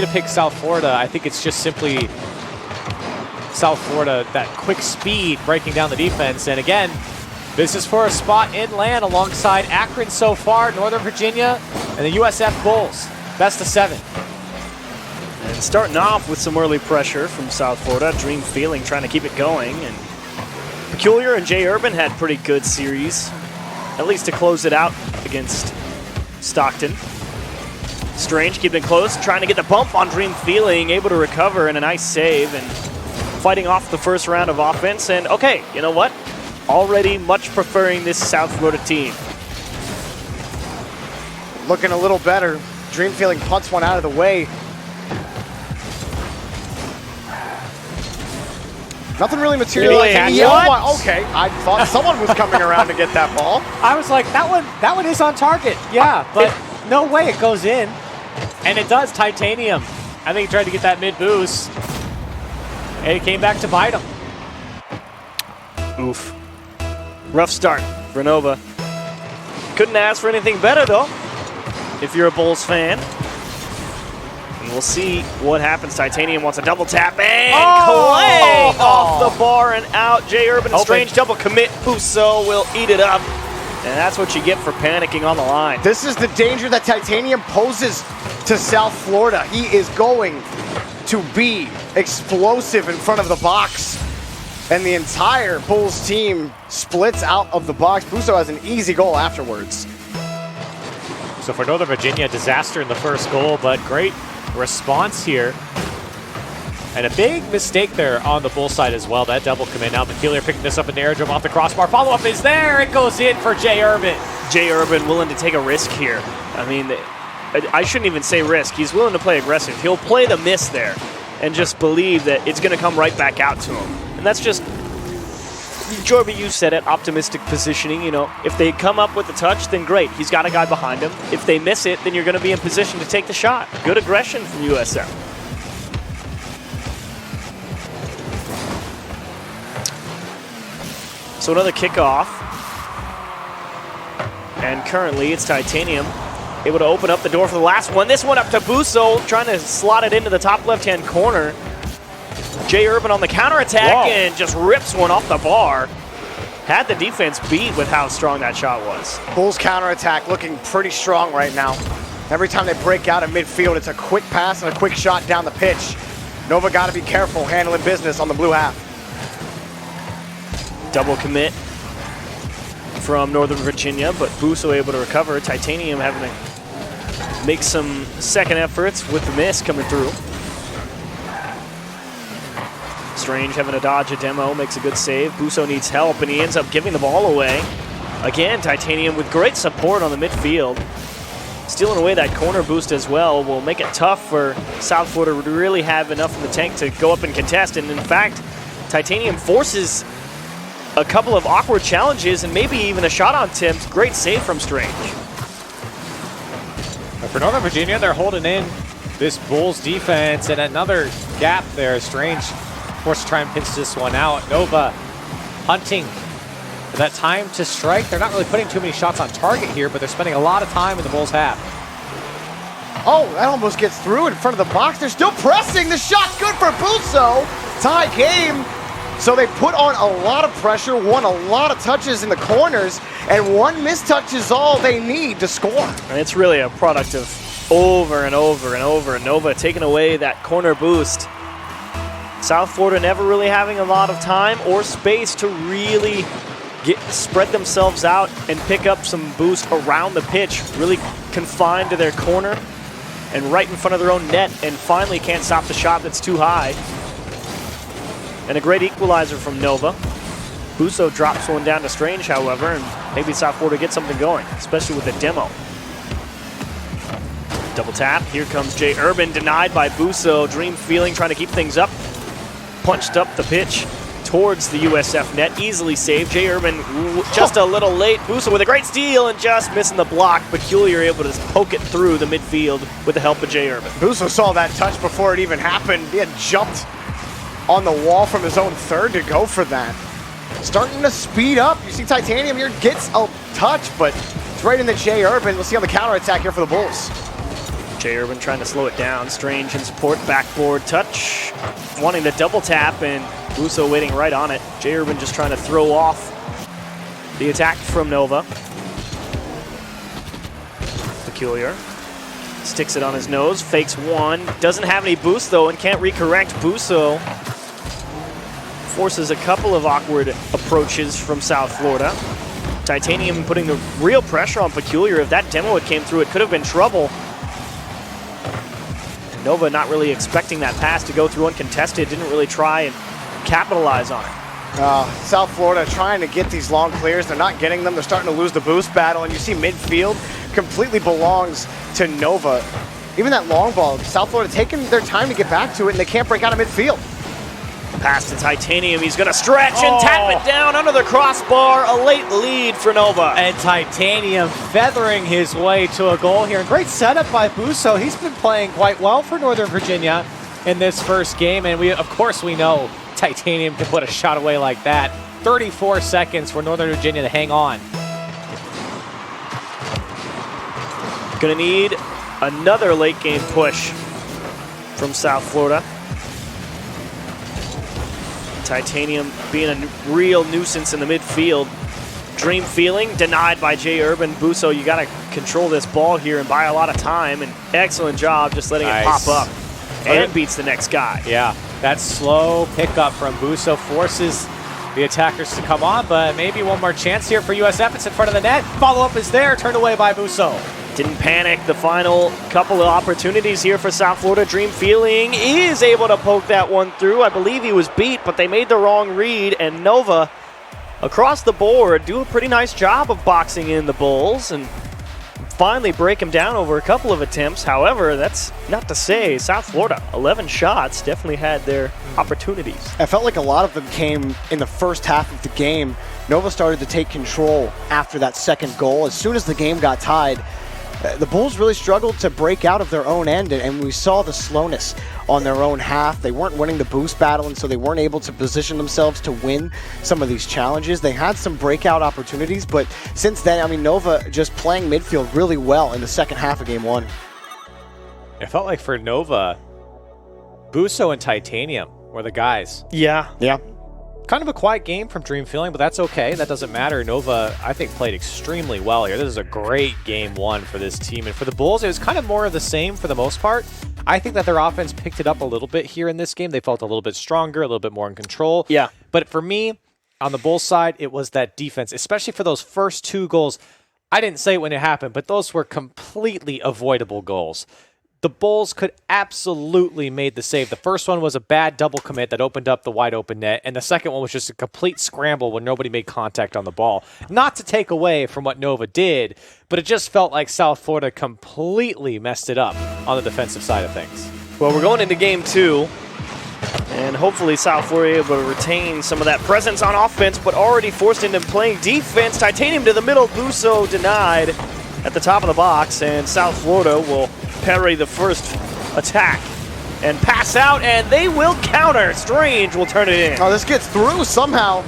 to pick South Florida, I think it's just simply South Florida, that quick speed breaking down the defense. And again, this is for a spot inland alongside Akron so far, Northern Virginia, and the USF Bulls. Best of 7. And starting off with some early pressure from South Florida, Dream Feeling trying to keep it going. And Peculiar and Jay Urban had pretty good series, at least to close it out against Stockton. Strange keeping close, trying to get the bump on Dream Feeling, able to recover and a nice save and fighting off the first round of offense. And okay, you know what? Already much preferring this South Florida team. Looking a little better. Dream Feeling punts one out of the way. Nothing really materialized. Yeah, okay, I thought someone was coming around to get that ball. I was like, that one is on target. Yeah, but no way it goes in. And it does. Titanium. I think he tried to get that mid boost. And it came back to bite him. Oof. Rough start for Nova. Couldn't ask for anything better, though, if you're a Bulls fan. And we'll see what happens. Titanium wants a double tap, and Clay off the bar and out. Jay Urban and Strange double commit. Uso will eat it up. And that's what you get for panicking on the line. This is the danger that Titanium poses to South Florida. He is going to be explosive in front of the box. And the entire Bulls team splits out of the box. Busso has an easy goal afterwards. So for Northern Virginia, disaster in the first goal, but great response here. And a big mistake there on the Bull side as well. That double commit. Now Peculiar picking this up in the air, drove off the crossbar. Follow-up is there. It goes in for Jay Urban. Jay Urban willing to take a risk here. I mean, I shouldn't even say risk. He's willing to play aggressive. He'll play the miss there and just believe that it's going to come right back out to him. And that's just, Jorby, you said it, optimistic positioning. You know, if they come up with the touch, then great. He's got a guy behind him. If they miss it, then you're going to be in position to take the shot. Good aggression from USF. So another kickoff. And currently it's Titanium able to open up the door for the last one. This one up to Busso, trying to slot it into the top left-hand corner. Jay Urban on the counterattack and just rips one off the bar. Had the defense beat with how strong that shot was. Bulls counterattack looking pretty strong right now. Every time they break out in midfield, it's a quick pass and a quick shot down the pitch. Nova got to be careful handling business on the blue half. Double commit from Northern Virginia, but Busso able to recover. Titanium having to make some second efforts with the miss coming through. Strange having to dodge a demo, makes a good save. Busso needs help, and he ends up giving the ball away. Again, Titanium with great support on the midfield. Stealing away that corner boost as well will make it tough for South Florida to really have enough in the tank to go up and contest. And in fact, Titanium forces a couple of awkward challenges and maybe even a shot on attempt. Great save from Strange. But for Northern Virginia, they're holding in this Bulls defense, and another gap there. Strange forced to try and pinch this one out. Nova hunting for that time to strike. They're not really putting too many shots on target here, but they're spending a lot of time in the Bulls half. Oh, that almost gets through in front of the box. They're still pressing. The shot's good for Busso. Tie game. So they put on a lot of pressure, won a lot of touches in the corners, and one mistouch is all they need to score. And it's really a product of over and over and over. And Nova taking away that corner boost. South Florida never really having a lot of time or space to really spread themselves out and pick up some boost around the pitch. Really confined to their corner and right in front of their own net, and finally can't stop the shot that's too high. And a great equalizer from Nova. Busso drops one down to Strange, however, and maybe South Florida gets something going, especially with the demo. Double tap. Here comes Jay Urban, denied by Busso. Dream Feeling trying to keep things up. Punched up the pitch towards the USF net. Easily saved. Jay Urban just a little late. Busso with a great steal and just missing the block. Peculiar able to poke it through the midfield with the help of Jay Urban. Busso saw that touch before it even happened. He had jumped on the wall from his own third to go for that. Starting to speed up. You see Titanium here gets a touch, but it's right into Jay Urban. We'll see on the counterattack here for the Bulls. Jay Urban trying to slow it down. Strange in support, backboard touch. Wanting to double tap, and Busso waiting right on it. Jay Urban just trying to throw off the attack from Nova. Peculiar. Sticks it on his nose, fakes one. Doesn't have any boost though and can't recorrect. Busso forces a couple of awkward approaches from South Florida. Titanium putting the real pressure on Peculiar. If that demo had came through, it could have been trouble. Nova not really expecting that pass to go through uncontested. Didn't really try and capitalize on it. South Florida trying to get these long clears. They're not getting them. They're starting to lose the boost battle, and you see midfield completely belongs to Nova. Even that long ball, South Florida taking their time to get back to it, and they can't break out of midfield. Pass to Titanium. He's going to stretch and tap it down under the crossbar. A late lead for Nova. And Titanium feathering his way to a goal here. Great setup by Busso. He's been playing quite well for Northern Virginia in this first game, and of course we know Titanium can put a shot away like that. 34 seconds for Northern Virginia to hang on. Gonna need another late game push from South Florida. Titanium being a real nuisance in the midfield. Dream Feeling denied by Jay Urban. Busso, you gotta control this ball here and buy a lot of time, and excellent job just letting it pop up. And beats the next guy. Yeah, that slow pickup from Busso forces the attackers to come on, but maybe one more chance here for USF. It's in front of the net. Follow-up is there, turned away by Busso. Didn't panic. The final couple of opportunities here for South Florida. Dream Feeling is able to poke that one through. I believe he was beat, but they made the wrong read, and Nova, across the board, do a pretty nice job of boxing in the Bulls and finally break him down over a couple of attempts. However, that's not to say South Florida, 11 shots, definitely had their opportunities. I felt like a lot of them came in the first half of the game. Nova started to take control after that second goal. As soon as the game got tied, the Bulls really struggled to break out of their own end, and we saw the slowness on their own half. They weren't winning the boost battle, and so they weren't able to position themselves to win some of these challenges. They had some breakout opportunities, but since then, I mean, Nova just playing midfield really well in the second half of game one. It felt like for Nova, Busso and Titanium were the guys. Yeah. Kind of a quiet game from Dream Feeling, but that's okay. That doesn't matter. Nova, I think, played extremely well here. This is a great game one for this team. And for the Bulls, it was kind of more of the same for the most part. I think that their offense picked it up a little bit here in this game. They felt a little bit stronger, a little bit more in control. Yeah. But for me, on the Bulls side, it was that defense, especially for those first two goals. I didn't say it when it happened, but those were completely avoidable goals. The Bulls could absolutely made the save. The first one was a bad double commit that opened up the wide open net, and the second one was just a complete scramble when nobody made contact on the ball. Not to take away from what Nova did, but it just felt like South Florida completely messed it up on the defensive side of things. Well, we're going into game two, and hopefully South Florida able to retain some of that presence on offense, but already forced into playing defense. Titanium to the middle, Busso denied at the top of the box, and South Florida will parry the first attack and pass out, and they will counter. Strange will turn it in. Oh, this gets through somehow.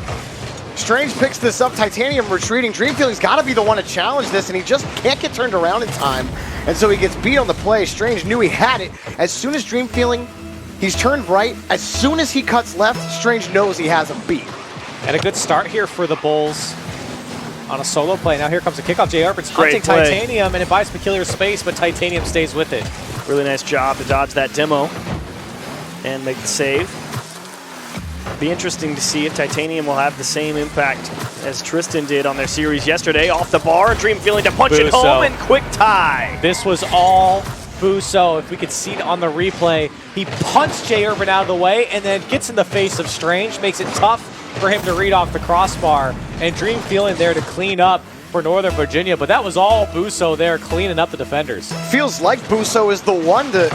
Strange picks this up. Titanium retreating. Dream Feeling's got to be the one to challenge this, and he just can't get turned around in time. And so he gets beat on the play. Strange knew he had it. As soon as Dream Feeling, he's turned right. As soon as he cuts left, Strange knows he has him beat. And a good start here for the Bulls on a solo play. Now here comes a kickoff. Jay Urban's hunting Titanium, and it buys Peculiar space, but Titanium stays with it. Really nice job to dodge that demo and make the save. Be interesting to see if Titanium will have the same impact as Tristan did on their series yesterday. Off the bar, Dream Feeling to punch it home, and quick tie. This was all Busso. If we could see it on the replay, he punched Jay Urban out of the way and then gets in the face of Strange, makes it tough for him to read off the crossbar, and Dream Feeling there to clean up for Northern Virginia, but that was all Busso there cleaning up the defenders. Feels like Busso is the one to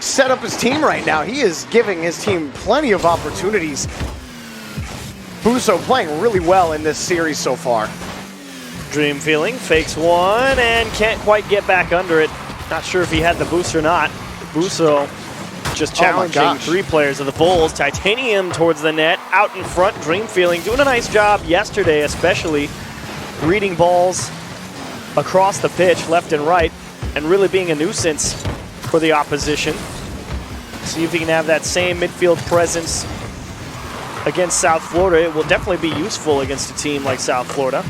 set up his team right now. He is giving his team plenty of opportunities. Busso playing really well in this series so far. Dream Feeling fakes one and can't quite get back under it. Not sure if he had the boost or not. Busso just challenging three players of the Bulls. Titanium towards the net, out in front. Dream Feeling doing a nice job yesterday, especially reading balls across the pitch, left and right, and really being a nuisance for the opposition. See if he can have that same midfield presence against South Florida. It will definitely be useful against a team like South Florida.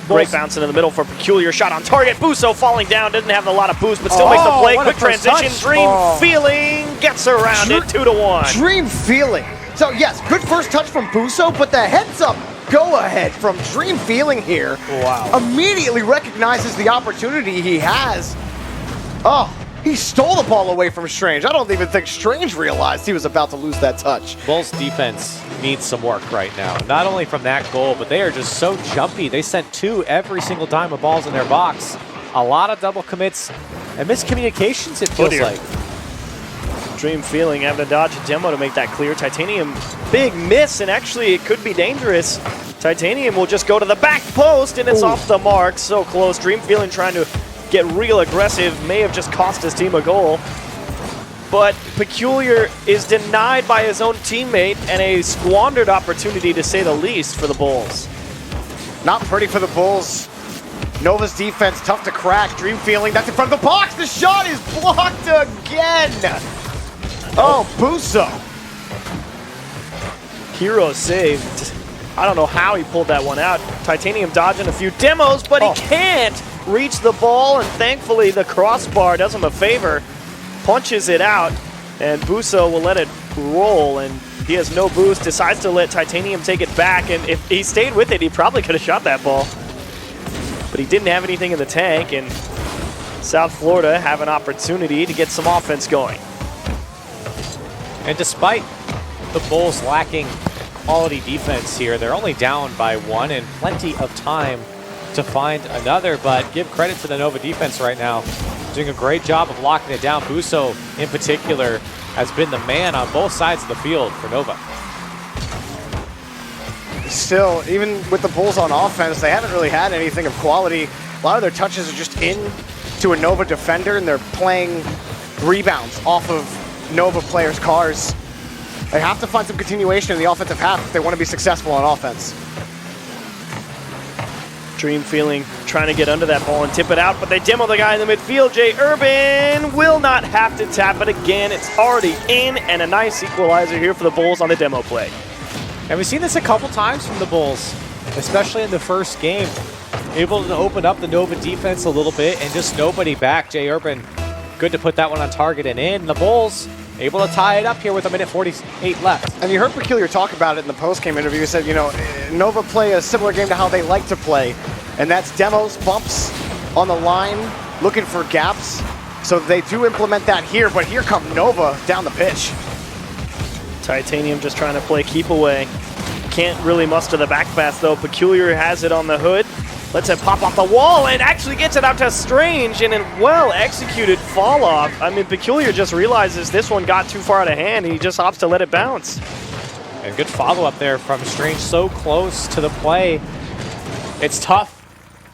Great bounce into the middle for Peculiar. Shot on target. Busso falling down. Doesn't have a lot of boost, but still makes the play. Quick transition. Dream Feeling gets around it. 2-1. Dream Feeling. So, yes, good first touch from Busso, but the heads-up go-ahead from Dream Feeling here. Wow. Immediately recognizes the opportunity he has. Oh, he stole the ball away from Strange. I don't even think Strange realized he was about to lose that touch. Bulls defense needs some work right now. Not only from that goal, but they are just so jumpy. They sent 2 every single time with balls in their box. A lot of double commits and miscommunications, it feels like. Dream Feeling having to dodge a demo to make that clear. Titanium, big miss, and actually it could be dangerous. Titanium will just go to the back post, and it's off the mark. So close. Dream Feeling trying to get real aggressive, may have just cost his team a goal. But Peculiar is denied by his own teammate, and a squandered opportunity to say the least for the Bulls. Not pretty for the Bulls. Nova's defense tough to crack. Dream Feeling, that's in front of the box. The shot is blocked again. Oh, Busso. Hero saved. I don't know how he pulled that one out. Titanium dodging a few demos, but he can't reach the ball, and thankfully the crossbar does him a favor. Punches it out, and Busso will let it roll, and he has no boost, decides to let Titanium take it back, and if he stayed with it, he probably could have shot that ball. But he didn't have anything in the tank, and South Florida have an opportunity to get some offense going. And despite the Bulls lacking quality defense here, they're only down by 1 and plenty of time to find another, but give credit to the Nova defense right now. Doing a great job of locking it down. Busso, in particular, has been the man on both sides of the field for Nova. Still, even with the Bulls on offense, they haven't really had anything of quality. A lot of their touches are just in to a Nova defender, and they're playing rebounds off of Nova players' cars. They have to find some continuation in the offensive half if they want to be successful on offense. Dream Feeling trying to get under that ball and tip it out, but they demo the guy in the midfield. Jay Urban will not have to tap it again. It's already in, and a nice equalizer here for the Bulls on the demo play. And we've seen this a couple times from the Bulls, especially in the first game. Able to open up the Nova defense a little bit, and just nobody back. Jay Urban, good to put that one on target and in. The Bulls able to tie it up here with 1:48 left. And you heard Peculiar talk about it in the post-game interview. He said, you know, Nova play a similar game to how they like to play, and that's demos, bumps on the line, looking for gaps. So they do implement that here, but here come Nova down the pitch. Titanium just trying to play keep away. Can't really muster the back pass though. Peculiar has it on the hood. Lets it pop off the wall and actually gets it out to Strange in a well-executed fall-off. I mean, Peculiar just realizes this one got too far out of hand, and he just opts to let it bounce. And good follow-up there from Strange, so close to the play. It's tough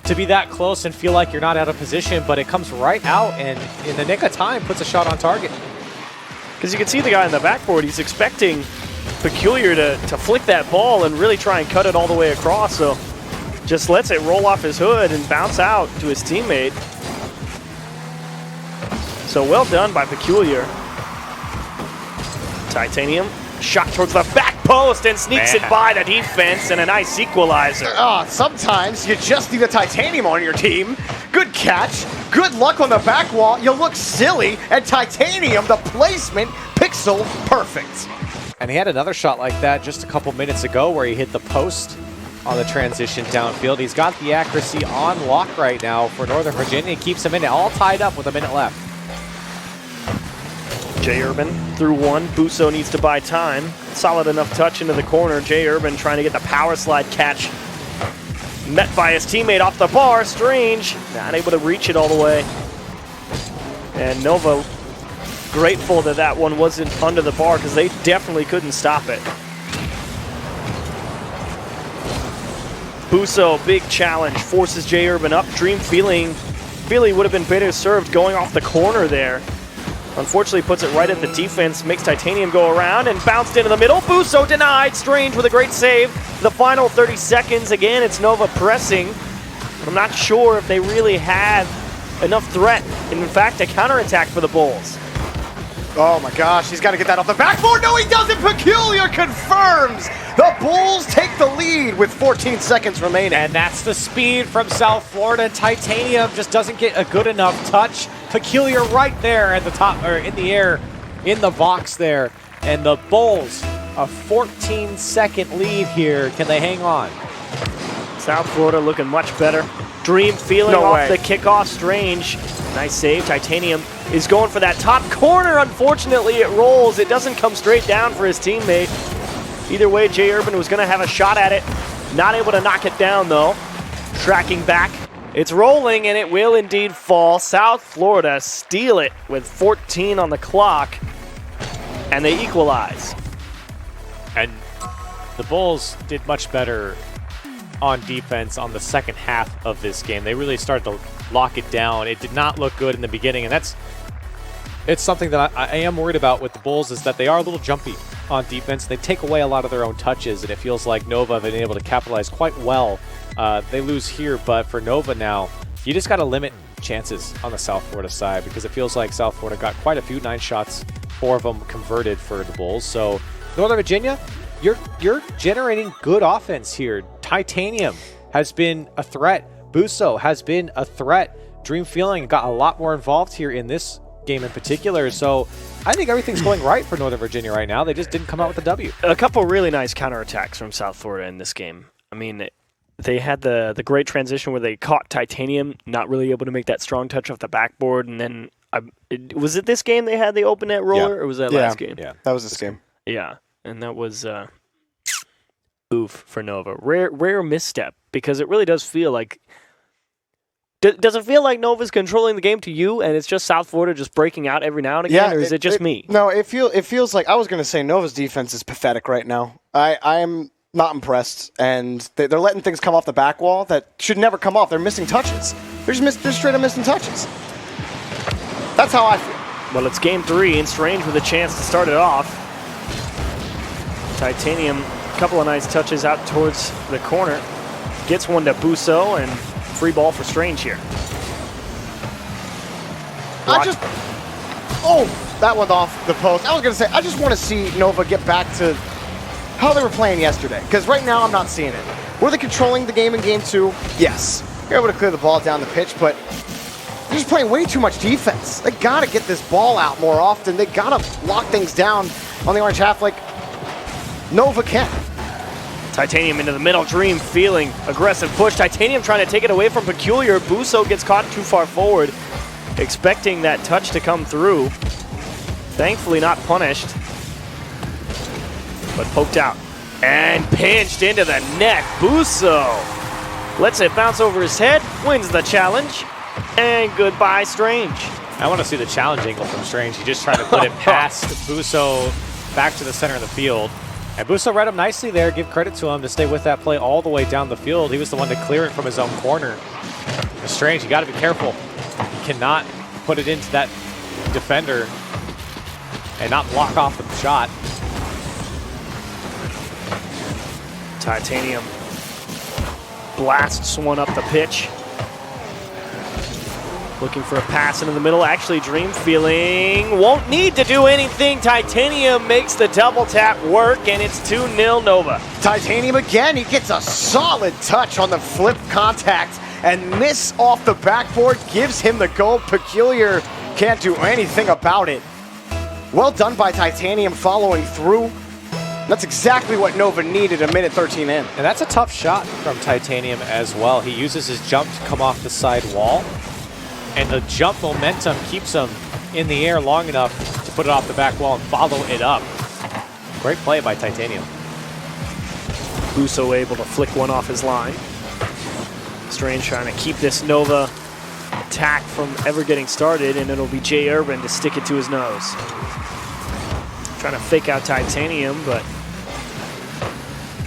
to be that close and feel like you're not out of position, but it comes right out and in the nick of time puts a shot on target. Because you can see the guy in the backboard, he's expecting Peculiar to flick that ball and really try and cut it all the way across, so just lets it roll off his hood and bounce out to his teammate. So well done by Peculiar. Titanium, shot towards the back post and sneaks it by the defense, and a nice equalizer. Sometimes you just need a Titanium on your team. Good catch, good luck on the back wall. You look silly, and Titanium, the placement, pixel perfect. And he had another shot like that just a couple minutes ago where he hit the post on the transition downfield. He's got the accuracy on lock right now for Northern Virginia. He keeps him in it, all tied up with a minute left. Jay Urban through one. Busso needs to buy time. Solid enough touch into the corner. Jay Urban trying to get the power slide catch. Met by his teammate off the bar. Strange not able to reach it all the way. And Nova grateful that that one wasn't under the bar because they definitely couldn't stop it. Busso, big challenge, forces Jay Urban up. Dream Feeling would have been better served going off the corner there. Unfortunately puts it right at the defense, makes Titanium go around and bounced into the middle. Busso denied, Strange with a great save. The final 30 seconds, again, it's Nova pressing. I'm not sure if they really had enough threat, and in fact, a counterattack for the Bulls. Oh my gosh, he's got to get that off the backboard. No, he doesn't. Peculiar confirms. The Bulls take the lead with 14 seconds remaining. And that's the speed from South Florida. Titanium just doesn't get a good enough touch. Peculiar right there at the top, or in the air, in the box there. And the Bulls, a 14-second lead here. Can they hang on? South Florida looking much better. Dream feeling off the kickoff. Strange. Nice save. Titanium is going for that top corner. Unfortunately, it rolls. It doesn't come straight down for his teammate. Either way, Jay Urban was going to have a shot at it. Not able to knock it down, though. Tracking back. It's rolling, and it will indeed fall. South Florida steal it with 14 on the clock, and they equalize. And the Bulls did much better on defense on the second half of this game. They really started to lock it down. It did not look good in the beginning, and it's something that I am worried about with the Bulls, is that they are a little jumpy on defense. They take away a lot of their own touches, and it feels like Nova have been able to capitalize quite well. They lose here, but for Nova now, you just got to limit chances on the South Florida side, because it feels like South Florida got quite a few 9 shots, 4 of them converted for the Bulls. So Northern Virginia, you're generating good offense here. Titanium has been a threat. Busso has been a threat. Dream Feeling got a lot more involved here in this game in particular. So I think everything's going right for Northern Virginia right now. They just didn't come out with a W. A couple really nice counterattacks from South Florida in this game. I mean, they had the great transition where they caught Titanium, not really able to make that strong touch off the backboard. And then, was it this game they had the open net roller, or was that last game? Yeah, that was this game. Yeah, and that was oof for Nova. Rare misstep, because it really does feel like... Does it feel like Nova's controlling the game to you, and it's just South Florida just breaking out every now and again, or is it just me? No, it feels like, I was going to say Nova's defense is pathetic right now. I am not impressed, and they're letting things come off the back wall that should never come off. They're missing touches. They're straight up missing touches. That's how I feel. Well, it's game 3, and Strange with a chance to start it off. Titanium, a couple of nice touches out towards the corner. Gets one to Busso, and free ball for Strange here. That went off the post. I was going to say, I just want to see Nova get back to how they were playing yesterday, because right now I'm not seeing it. Were they controlling the game in game 2? Yes. They're able to clear the ball down the pitch, but they're just playing way too much defense. They got to get this ball out more often. They got to lock things down on the orange half like Nova can. Titanium into the middle. Dream Feeling. Aggressive push. Titanium trying to take it away from Peculiar. Busso gets caught too far forward, expecting that touch to come through. Thankfully not punished, but poked out. And pinched into the net. Busso lets it bounce over his head, wins the challenge, and goodbye, Strange. I want to see the challenge angle from Strange. He just tried to put it past Busso back to the center of the field. And Busso read him nicely there. Give credit to him to stay with that play all the way down the field. He was the one to clear it from his own corner. And Strange, you got to be careful. You cannot put it into that defender and not block off the shot. Titanium blasts one up the pitch. Looking for a pass into the middle. Actually, Dream Feeling won't need to do anything. Titanium makes the double tap work, and it's 2-0 Nova. Titanium again. He gets a solid touch on the flip contact, and miss off the backboard gives him the goal. Peculiar can't do anything about it. Well done by Titanium following through. That's exactly what Nova needed a minute 13 in. And that's a tough shot from Titanium as well. He uses his jump to come off the side wall. And the jump momentum keeps him in the air long enough to put it off the back wall and follow it up. Great play by Titanium. Busso able to flick one off his line. Strange trying to keep this Nova attack from ever getting started, and it'll be Jay Urban to stick it to his nose. Trying to fake out Titanium, but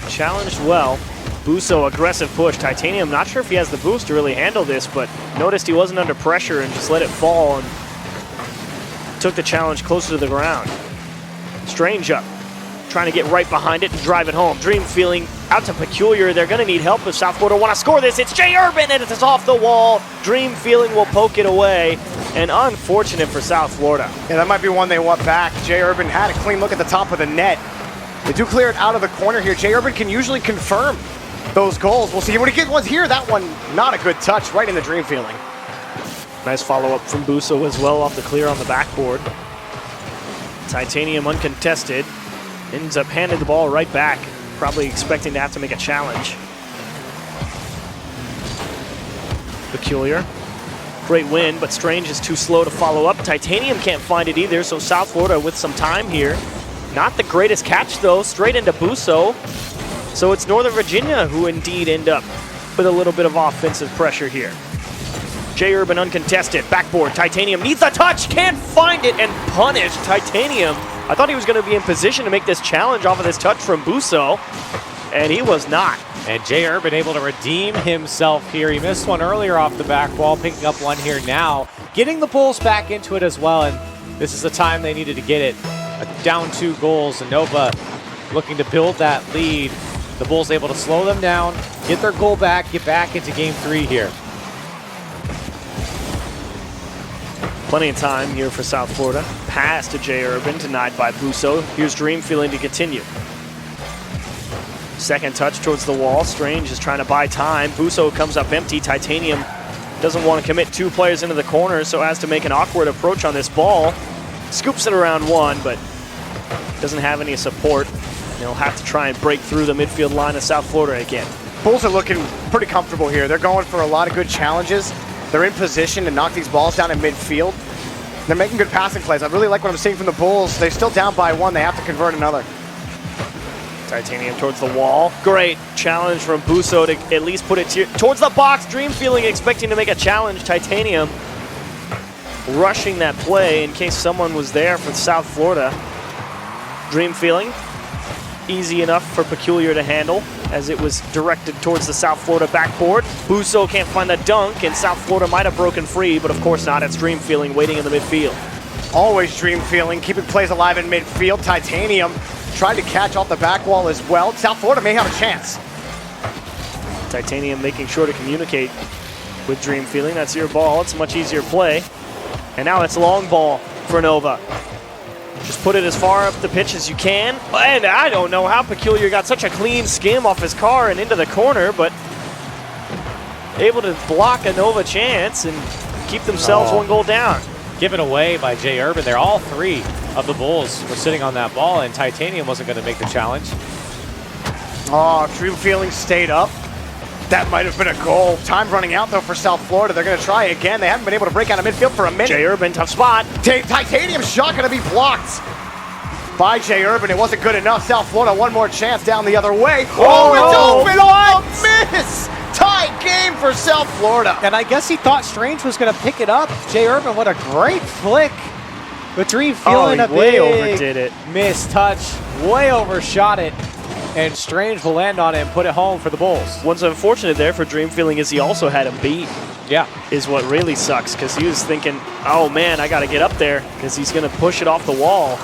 challenged well. Busso, aggressive push. Titanium, not sure if he has the boost to really handle this, but noticed he wasn't under pressure and just let it fall and took the challenge closer to the ground. Strange up, trying to get right behind it and drive it home. Dream Feeling Out to Peculiar. They're going to need help if South Florida want to score this. It's Jay Urban, and it's off the wall. Dream Feeling will poke it away, and unfortunate for South Florida. Yeah, that might be one they want back. Jay Urban had a clean look at the top of the net. They do clear it out of the corner here. Jay Urban can usually confirm those goals. We'll see when he gets ones here. That one, not a good touch, right in the Dream Feeling. Nice follow-up from Busso as well off the clear on the backboard. Titanium uncontested. Ends up handing the ball right back. Probably expecting to have to make a challenge. Peculiar. Great win, but Strange is too slow to follow up. Titanium can't find it either, so South Florida with some time here. Not the greatest catch, though. Straight into Busso. So it's Northern Virginia who indeed end up with a little bit of offensive pressure here. Jay Urban uncontested. Backboard. Titanium needs a touch. Can't find it and punished. Titanium. I thought he was going to be in position to make this challenge off of this touch from Busso, and he was not. And Jay Urban able to redeem himself here. He missed one earlier off the back wall, picking up one here now. Getting the Bulls back into it as well, and this is the time they needed to get it. Down 2 goals, and Nova looking to build that lead. The Bulls able to slow them down, get their goal back, get back into game 3 here. Plenty of time here for South Florida. Pass to Jay Urban, denied by Busso. Here's Dream Feeling to continue. Second touch towards the wall. Strange is trying to buy time. Busso comes up empty. Titanium doesn't want to commit 2 players into the corner, so has to make an awkward approach on this ball. Scoops it around 1, but doesn't have any support. They'll have to try and break through the midfield line of South Florida again. Bulls are looking pretty comfortable here. They're going for a lot of good challenges. They're in position to knock these balls down in midfield. They're making good passing plays. I really like what I'm seeing from the Bulls. They're still down by 1. They have to convert another. Titanium towards the wall. Great challenge from Busso to at least put it towards the box. Dream Feeling expecting to make a challenge. Titanium rushing that play in case someone was there for South Florida. Dream Feeling, easy enough for Peculiar to handle as it was directed towards the South Florida backboard. Busso can't find the dunk, and South Florida might have broken free, but of course not. It's Dream Feeling waiting in the midfield. Always Dream Feeling, keeping plays alive in midfield. Titanium trying to catch off the back wall as well. South Florida may have a chance. Titanium making sure to communicate with Dream Feeling. That's your ball. It's a much easier play. And now it's long ball for Nova. Just put it as far up the pitch as you can. And I don't know how Peculiar got such a clean skim off his car and into the corner, but able to block a Nova chance and keep themselves 1 goal down. Given away by Jay Urban there. All 3 of the Bulls were sitting on that ball, and Titanium wasn't going to make the challenge. Oh, Dream Feeling stayed up. That might have been a goal. Time running out, though, for South Florida. They're going to try again. They haven't been able to break out of midfield for a minute. Jay Urban, tough spot. Titanium shot going to be blocked by Jay Urban. It wasn't good enough. South Florida, 1 more chance down the other way. Oh, it's open. A miss. Tie game for South Florida. And I guess he thought Strange was going to pick it up. Jay Urban, what a great flick. But Dream Feeling he way overdid it. Missed touch, way overshot it. And Strange will land on it and put it home for the Bulls. What's unfortunate there for Dream Feeling is he also had him beat. Yeah. Is what really sucks, because he was thinking, oh man, I got to get up there because he's going to push it off the wall.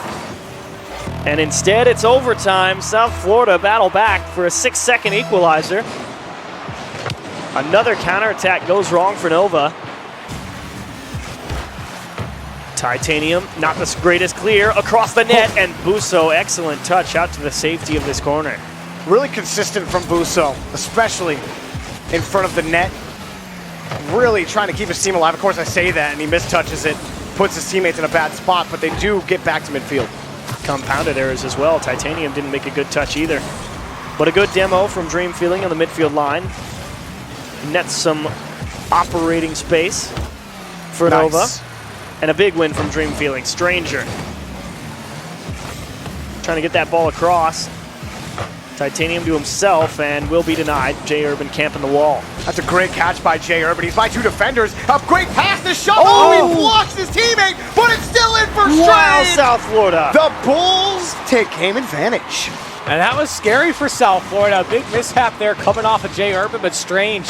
And instead, it's overtime. South Florida battle back for a 6-second equalizer. Another counterattack goes wrong for Nova. Titanium, not the greatest clear, across the net, and Busso, excellent touch out to the safety of this corner. Really consistent from Busso, especially in front of the net. Really trying to keep his team alive. Of course, I say that, and he mistouches it, puts his teammates in a bad spot, but they do get back to midfield. Compounded errors as well. Titanium didn't make a good touch either. But a good demo from Dream Feeling on the midfield line. Nets some operating space for Nova. And a big win from Dream Feeling. Stranger trying to get that ball across. Titanium to himself and will be denied. Jay Urban camping the wall. That's a great catch by Jay Urban. He's by 2 defenders. A great pass to shot. Oh, he blocks his teammate, but it's still in for Strange. Wow, South Florida. The Bulls take game advantage. And that was scary for South Florida. A big mishap there coming off of Jay Urban, but Strange.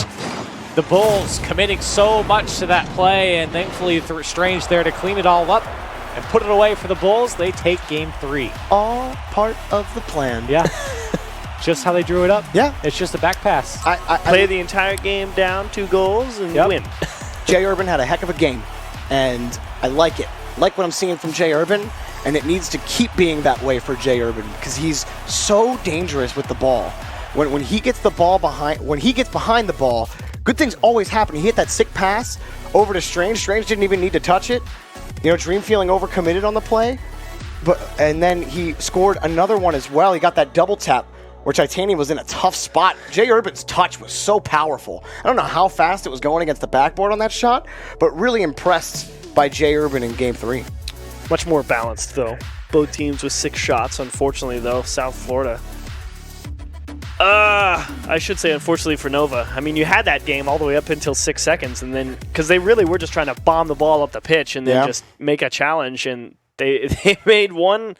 The Bulls committing so much to that play, and thankfully Strange there to clean it all up and put it away for the Bulls. They take game 3. All part of the plan. Yeah. just how they drew it up. Yeah. It's just a back pass. Play the entire game down 2 goals and win. Jay Urban had a heck of a game, and I like it. Like what I'm seeing from Jay Urban, and it needs to keep being that way for Jay Urban because he's so dangerous with the ball. When he gets the ball behind, when he gets behind the ball, good things always happen. He hit that sick pass over to Strange. Strange didn't even need to touch it. You know, Dream feeling overcommitted on the play, and then he scored another one as well. He got that double tap where Titanium was in a tough spot. Jay Urban's touch was so powerful. I don't know how fast it was going against the backboard on that shot, but really impressed by Jay Urban in Game 3. Much more balanced, though. Both teams with 6 shots. Unfortunately, though, South Florida. I should say, unfortunately for Nova. I mean, you had that game all the way up until 6 seconds, and then because they really were just trying to bomb the ball up the pitch and then just make a challenge, and they made one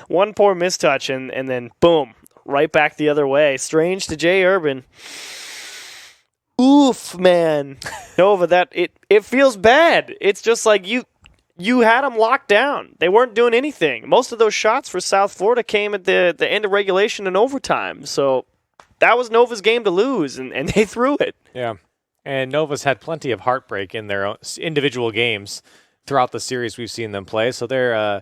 poor mistouch, and then boom, right back the other way. Strange to Jay Urban. Oof, man. Nova, it feels bad. It's just like you had them locked down. They weren't doing anything. Most of those shots for South Florida came at the end of regulation and overtime. So that was Nova's game to lose, and they threw it. Yeah. And Nova's had plenty of heartbreak in their own individual games throughout the series we've seen them play. So they're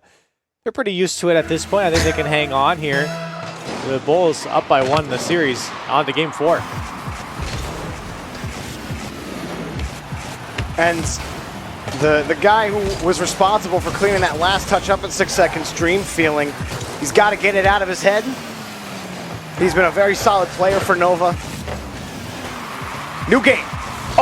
pretty used to it at this point. I think they can hang on here. The Bulls up by 1 in the series on to Game 4. And the guy who was responsible for cleaning that last touch up in 6 seconds, Dream feeling, he's got to get it out of his head. He's been a very solid player for Nova. New game.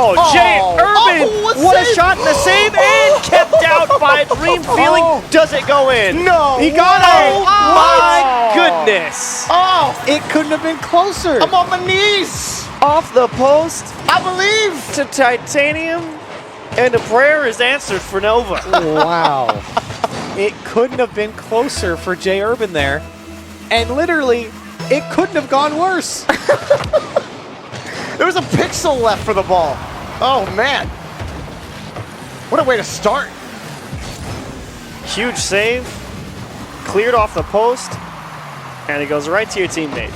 Oh, Jay Urban! What a shot and a save, and kept out by Dream feeling. Does it go in? No. He got it. My goodness. Oh, It couldn't have been closer. I'm on my knees. Off the post I believe. to Titanium, and a prayer is answered for Nova. Wow. It couldn't have been closer for Jay Urban there. And literally, it couldn't have gone worse. There was a pixel left for the ball. Oh, man. What a way to start. Huge save, cleared off the post, and it goes right to your teammate.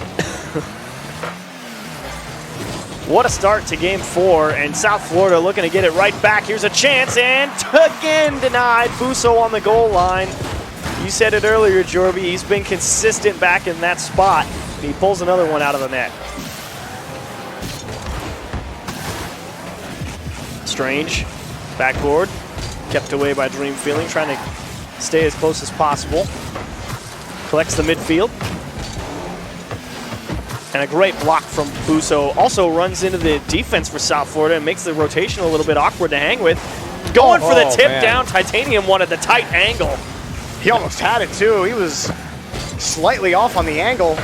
What a start to Game 4, and South Florida looking to get it right back. Here's a chance, and again denied. Busso on the goal line. You said it earlier, Jorby. He's been consistent back in that spot. He pulls another one out of the net. Strange, backboard, kept away by Dream Feeling, trying to stay as close as possible. Collects the midfield. And a great block from Busso. Also runs into the defense for South Florida and makes the rotation a little bit awkward to hang with. Going for the tip down. Titanium wanted the tight angle. He almost had it, too. He was slightly off on the angle.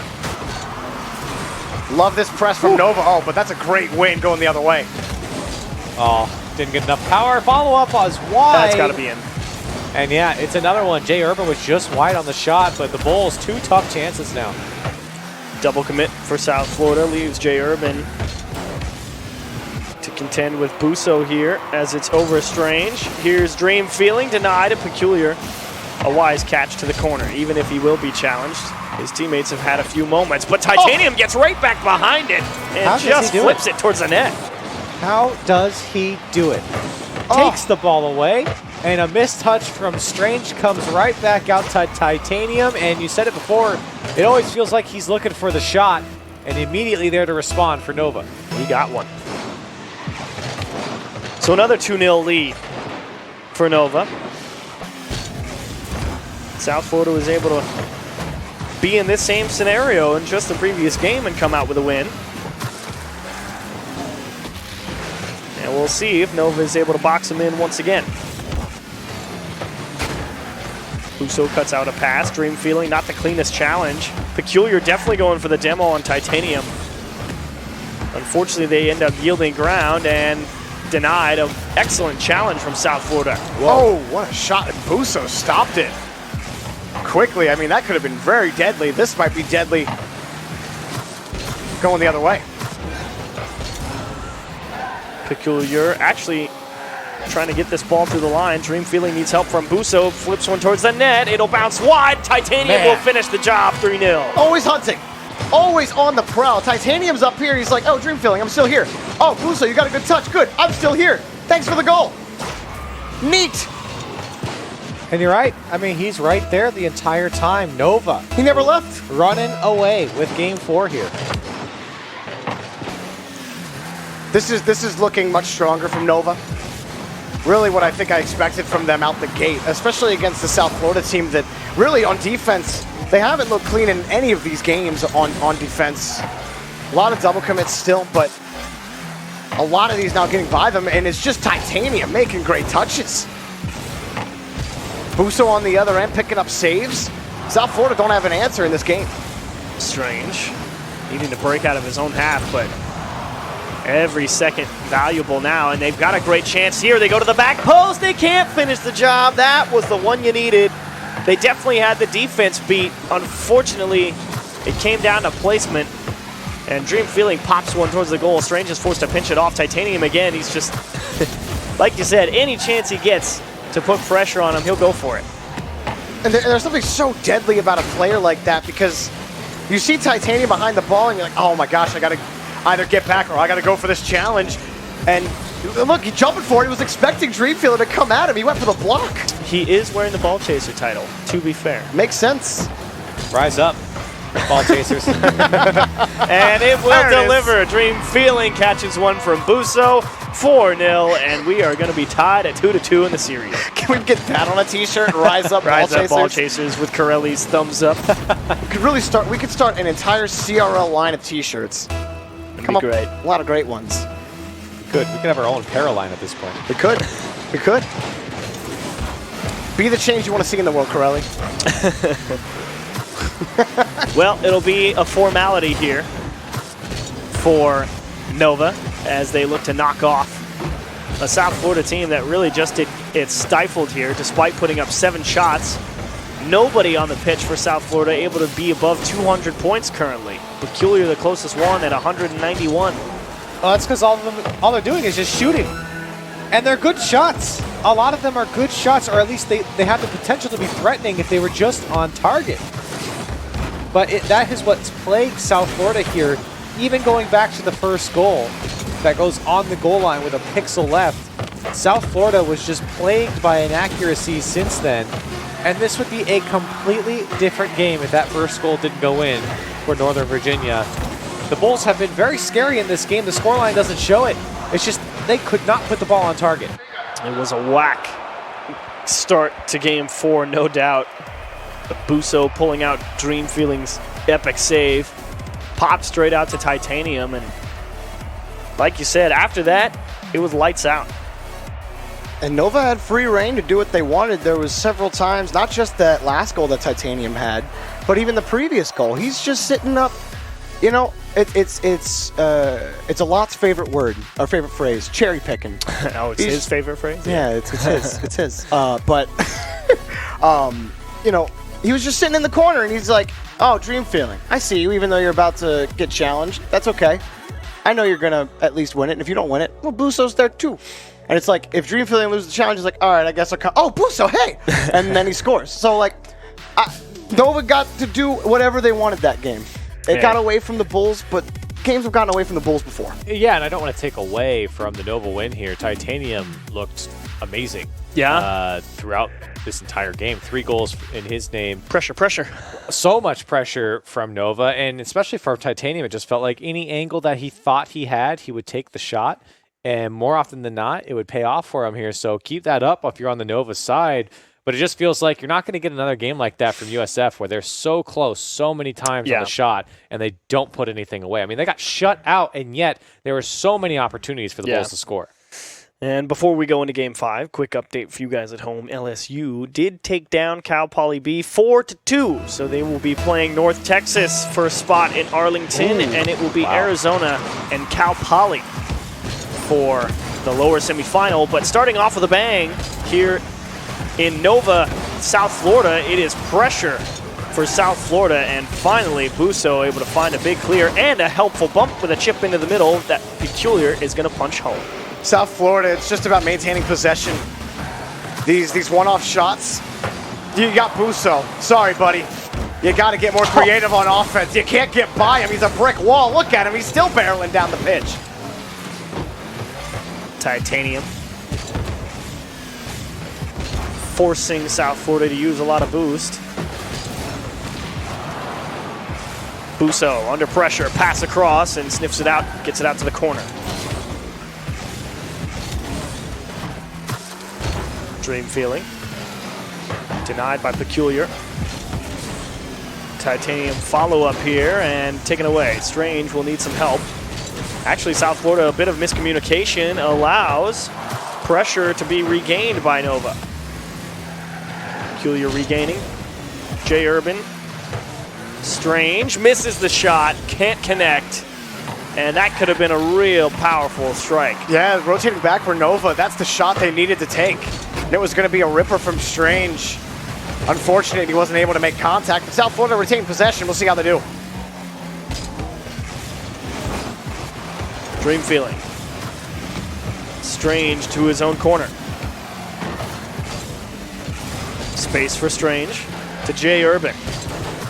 Love this press from Nova. Oh, but that's a great win going the other way. Oh, didn't get enough power. Follow-up was wide. That's got to be in. And yeah, it's another one. Jay Urban was just wide on the shot, but the Bulls, 2 tough chances now. Double commit for South Florida leaves Jay Urban to contend with Busso here as it's over Strange. Here's Dream Feeling, denied, and Peculiar. A wise catch to the corner, even if he will be challenged. His teammates have had a few moments, but Titanium gets right back behind it and just flips it towards the net. How does he do it? Takes the ball away, and a missed touch from Strange comes right back out to Titanium, and you said it before, it always feels like he's looking for the shot, and immediately there to respond for Nova. He got one. So another 2-0 lead for Nova. South Florida was able to be in this same scenario in just the previous game and come out with a win. And we'll see if Nova is able to box him in once again. Busso cuts out a pass. Dream Feeling, not the cleanest challenge. Peculiar definitely going for the demo on Titanium. Unfortunately, they end up yielding ground and denied an excellent challenge from South Florida. Whoa, what a shot. And Busso stopped it quickly. I mean, that could have been very deadly. This might be deadly going the other way. Peculiar actually trying to get this ball through the line. Dream Feeling needs help from Busso. Flips one towards the net. It'll bounce wide. Titanium will finish the job 3-0. Always hunting. always on the prowl. Titanium's up here. He's like, oh, Dream Feeling, I'm still here. Oh, Buso, you got a good touch. Good, I'm still here. Thanks for the goal. Neat. And you're right. I mean, he's right there the entire time. Nova. He never left. Running away with game 4 here. This is looking much stronger from Nova. Really what I think I expected from them out the gate, especially against the South Florida team that really on defense, they haven't looked clean in any of these games on defense. A lot of double commits still, but a lot of these now getting by them, and it's just Titanium making great touches. Buso on the other end picking up saves. South Florida don't have an answer in this game. Strange. Needing to break out of his own half, but every second valuable now, and they've got a great chance here. They go to the back post. They can't finish the job. That was the one you needed. They definitely had the defense beat. Unfortunately, it came down to placement, and Dream Feeling pops one towards the goal. Strange is forced to pinch it off. Titanium again, he's just, like you said, any chance he gets to put pressure on him, he'll go for it. And there's something so deadly about a player like that, because you see Titanium behind the ball and you're like, oh my gosh, I gotta either get back or I gotta go for this challenge. And look, he's jumping for it. He was expecting Dream Feeling to come at him. He went for the block. He is wearing the ball chaser title, to be fair. Makes sense. Rise up, ball chasers. And it will deliver. Dream Feeling catches one from Buso, 4-0, and we are going to be tied at 2-2 in the series. Can we get that on a t-shirt? Rise up, Rise ball up, chasers. ball chasers with Corelli's thumbs up. We could start an entire CRL line of t-shirts. That'd be great. A lot of great ones. Good. We could have our own para line at this point. We could. We could. Be the change you want to see in the world, Corelli. Well, it'll be a formality here for Nova as they look to knock off a South Florida team that really just did it stifled here despite putting up 7 shots. Nobody on the pitch for South Florida able to be above 200 points currently. Peculiar, the closest one at 191. Well, that's because all they're doing is just shooting. And they're good shots. A lot of them are good shots, or at least they have the potential to be threatening if they were just on target. But that is what's plagued South Florida here, even going back to the first goal that goes on the goal line with a pixel left. South Florida was just plagued by inaccuracies since then, and this would be a completely different game if that first goal didn't go in for Northern Virginia. The Bulls have been very scary in this game. The scoreline doesn't show it. It's just they could not put the ball on target. It was a whack start to game 4, no doubt. But Buso pulling out Dream Feeling's epic save. Popped straight out to Titanium, and like you said, after that, it was lights out. And Nova had free reign to do what they wanted. There was several times, not just that last goal that Titanium had, but even the previous goal. He's just sitting up. You know, it's a lot's favorite word, or favorite phrase, cherry picking. Oh, it's his favorite phrase? Yeah, it's his. It's his. But, you know, he was just sitting in the corner, and he's like, oh, Dream Feeling, I see you, even though you're about to get challenged. That's okay. I know you're going to at least win it, and if you don't win it, well, Buso's there too. And it's like, if Dream Feeling loses the challenge, he's like, all right, I guess I'll come. Oh, Buso, hey! And then he scores. So, like, Nova got to do whatever they wanted that game. It got away from the Bulls, but games have gotten away from the Bulls before. Yeah, and I don't want to take away from the Nova win here. Titanium looked amazing. Yeah. Throughout this entire game. 3 goals in his name. Pressure. So much pressure from Nova, and especially for Titanium, it just felt like any angle that he thought he had, he would take the shot, and more often than not, it would pay off for him here. So keep that up if you're on the Nova side. But it just feels like you're not going to get another game like that from USF where they're so close so many times on the shot and they don't put anything away. I mean, they got shut out, and yet there were so many opportunities for the Bulls to score. And before we go into Game 5, quick update for you guys at home. LSU did take down Cal Poly B 4-2, so they will be playing North Texas for a spot in Arlington, and it will be Arizona and Cal Poly for the lower semifinal. But starting off with a bang here in Nova, South Florida, it is pressure for South Florida, and finally Buso able to find a big clear and a helpful bump with a chip into the middle that Peculiar is going to punch home. South Florida, it's just about maintaining possession. These one-off shots, you got Buso. Sorry, buddy. You got to get more creative on offense. You can't get by him. He's a brick wall. Look at him. He's still barreling down the pitch. Titanium forcing South Florida to use a lot of boost. Busso under pressure, pass across and sniffs it out, gets it out to the corner. Dream feeling. Denied by Peculiar. Titanium follow up here and taken away. Strange will need some help. Actually, South Florida, a bit of miscommunication allows pressure to be regained by Nova. Peculiar regaining. J. Urban. Strange misses the shot, can't connect. And that could have been a real powerful strike. Yeah, rotating back for Nova. That's the shot they needed to take. And it was going to be a ripper from Strange. Unfortunate he wasn't able to make contact, but South Florida retained possession. We'll see how they do. Dream feeling. Strange to his own corner. Space for Strange to J. Urban.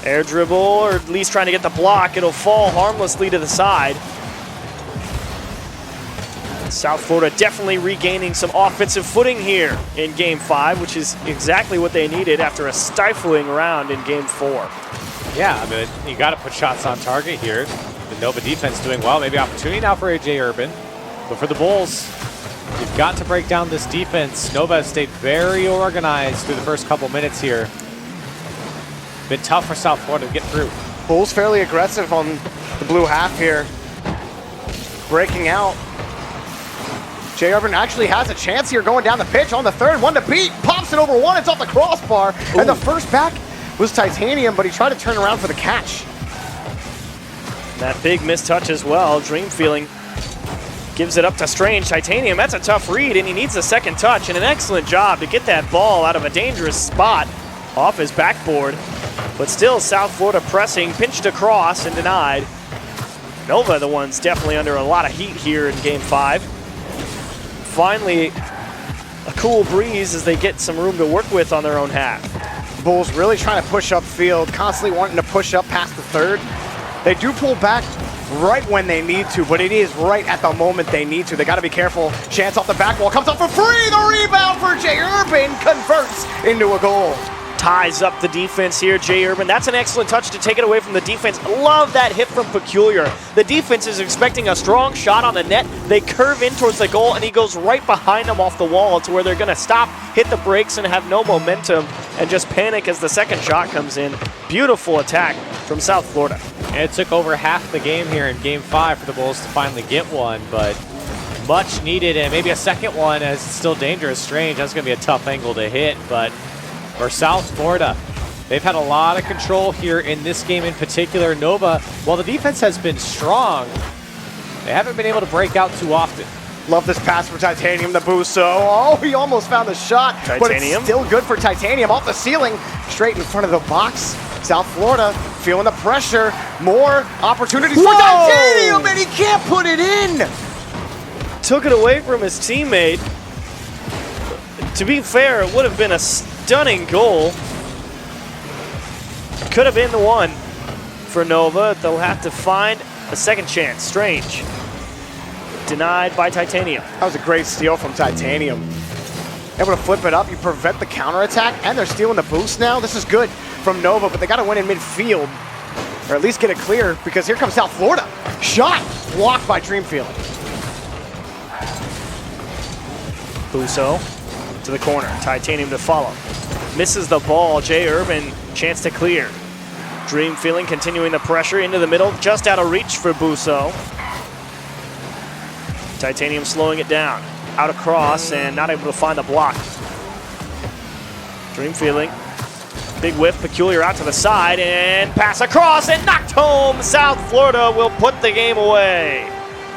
Air dribble, or at least trying to get the block. It'll fall harmlessly to the side. South Florida definitely regaining some offensive footing here in Game 5, which is exactly what they needed after a stifling round in Game 4. Yeah, I mean, you got to put shots on target here. The Nova defense doing well. Maybe opportunity now for AJ Urban. But for the Bulls, you've got to break down this defense. Nova has stayed very organized through the first couple minutes here. Been tough for South Florida to get through. Bulls fairly aggressive on the blue half here. Breaking out. J. Urban actually has a chance here going down the pitch on the third. One to beat. Pops it over one. It's off the crossbar. Ooh. And the first back was Titanium, but he tried to turn around for the catch. That big missed touch as well. Dream feeling gives it up to Strange. Titanium, that's a tough read, and he needs a second touch, and an excellent job to get that ball out of a dangerous spot off his backboard. But still, South Florida pressing, pinched across and denied. Nova, the ones definitely under a lot of heat here in Game 5. Finally, a cool breeze as they get some room to work with on their own half. Bulls really trying to push upfield, constantly wanting to push up past the third. They do pull back right when they need to, but it is right at the moment they need to. They got to be careful. Chance off the back wall, comes up for free. The rebound for J. Urban converts into a goal. Ties up the defense here, J. Urban. That's an excellent touch to take it away from the defense. Love that hit from Peculiar. The defense is expecting a strong shot on the net. They curve in towards the goal, and he goes right behind them off the wall to where they're going to stop, hit the brakes, and have no momentum, and just panic as the second shot comes in. Beautiful attack from South Florida. It took over half the game here in Game 5 for the Bulls to finally get one, but much needed, and maybe a second one as it's still dangerous. Strange, that's going to be a tough angle to hit, but for South Florida, they've had a lot of control here in this game in particular. Nova, while the defense has been strong, they haven't been able to break out too often. Love this pass for Titanium, the Busso. Oh, he almost found the shot, Titanium. But it's still good for Titanium. Off the ceiling, straight in front of the box. South Florida feeling the pressure. More opportunities for Titanium, and he can't put it in. Took it away from his teammate. To be fair, it would have been a stunning goal. Could have been the one for Nova. They'll have to find a second chance. Strange. Denied by Titanium. That was a great steal from Titanium. Able to flip it up, you prevent the counterattack, and they're stealing the boost now. This is good from Nova, but they got to win in midfield, or at least get it clear, because here comes South Florida. Shot blocked by Dream Feeling. Busso to the corner. Titanium to follow. Misses the ball. J. Urban, chance to clear. Dream feeling, continuing the pressure into the middle, just out of reach for Busso. Titanium slowing it down. Out across and not able to find the block. Dream feeling. Big whiff, Peculiar out to the side and pass across and knocked home. South Florida will put the game away.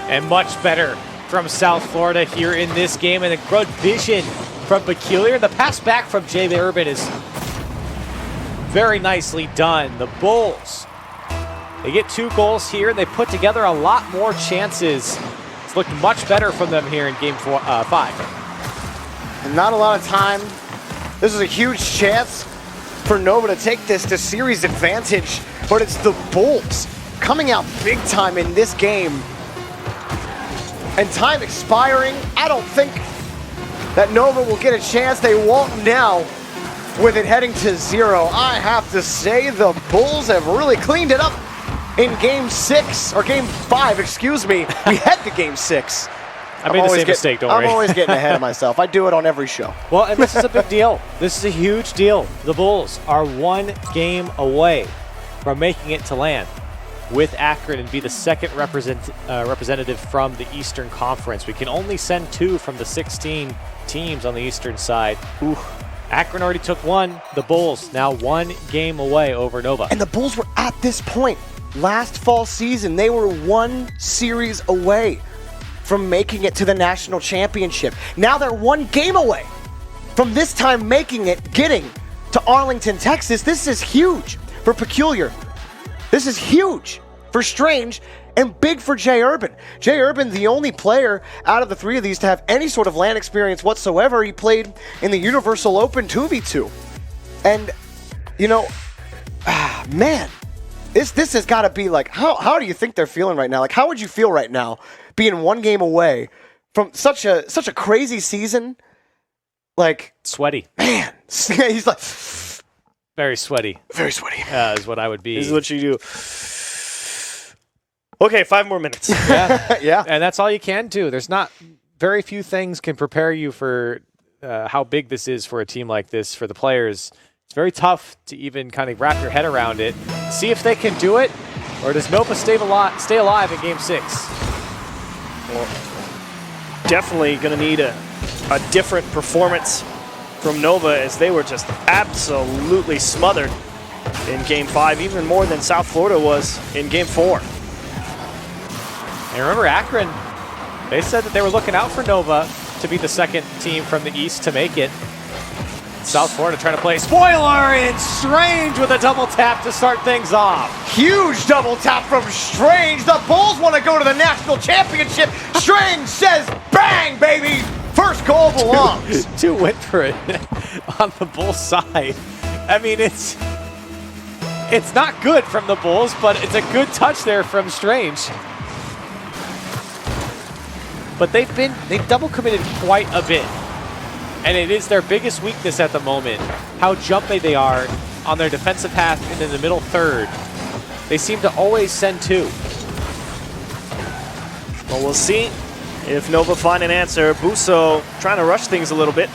And much better from South Florida here in this game, and a good vision from Peculiar. The pass back from J. Urban is very nicely done. The Bulls, they get 2 goals here, and they put together a lot more chances. It's looked much better from them here in Game 5. And not a lot of time. This is a huge chance for Nova to take this to series advantage, but it's the Bulls coming out big time in this game. And time expiring, I don't think that Nova will get a chance. They won't now with it heading to 0. I have to say the Bulls have really cleaned it up in game 6, or game 5, excuse me. We head to game 6. I made the same mistake, don't worry. I'm always getting ahead of myself. I do it on every show. Well, and this is a big deal. This is a huge deal. The Bulls are 1 game away from making it to land with Akron and be the second representative from the Eastern Conference. We can only send 2 from the 16 teams on the Eastern side. Ooh. Akron already took 1. The Bulls now 1 game away over Nova. And the Bulls were at this point last fall season. They were 1 series away from making it to the national championship. Now they're 1 game away from this time making it, getting to Arlington, Texas. This is huge for Peculiar. This is huge for Strange and big for Jay Urban. Jay Urban, the only player out of the 3 of these to have any sort of LAN experience whatsoever. He played in the Universal Open 2v2. And, you know, man, this has got to be like, how do you think they're feeling right now? Like, how would you feel right now being 1 game away from such a crazy season? Like, sweaty. Man, he's like... Very sweaty. Very sweaty. Is what I would be. This is what you do. Okay, 5 more minutes. Yeah. Yeah. And that's all you can do. There's not very few things can prepare you for how big this is for a team like this, for the players. It's very tough to even kind of wrap your head around it. See if they can do it, or does Nova stay alive in Game 6? Well, definitely going to need a different performance from Nova, as they were just absolutely smothered in Game 5, even more than South Florida was in Game 4. And remember, Akron, they said that they were looking out for Nova to be the second team from the East to make it. South Florida trying to play spoiler, and Strange with a double tap to start things off. Huge double tap from Strange. The Bulls want to go to the national championship. Strange says, bang, baby. First goal belongs. 2 went for it on the Bulls side. I mean, it's not good from the Bulls, but it's a good touch there from Strange. But they've double committed quite a bit. And it is their biggest weakness at the moment, how jumpy they are on their defensive half and in the middle third. They seem to always send 2. Well, we'll see if Nova find an answer. Busso trying to rush things a little bit.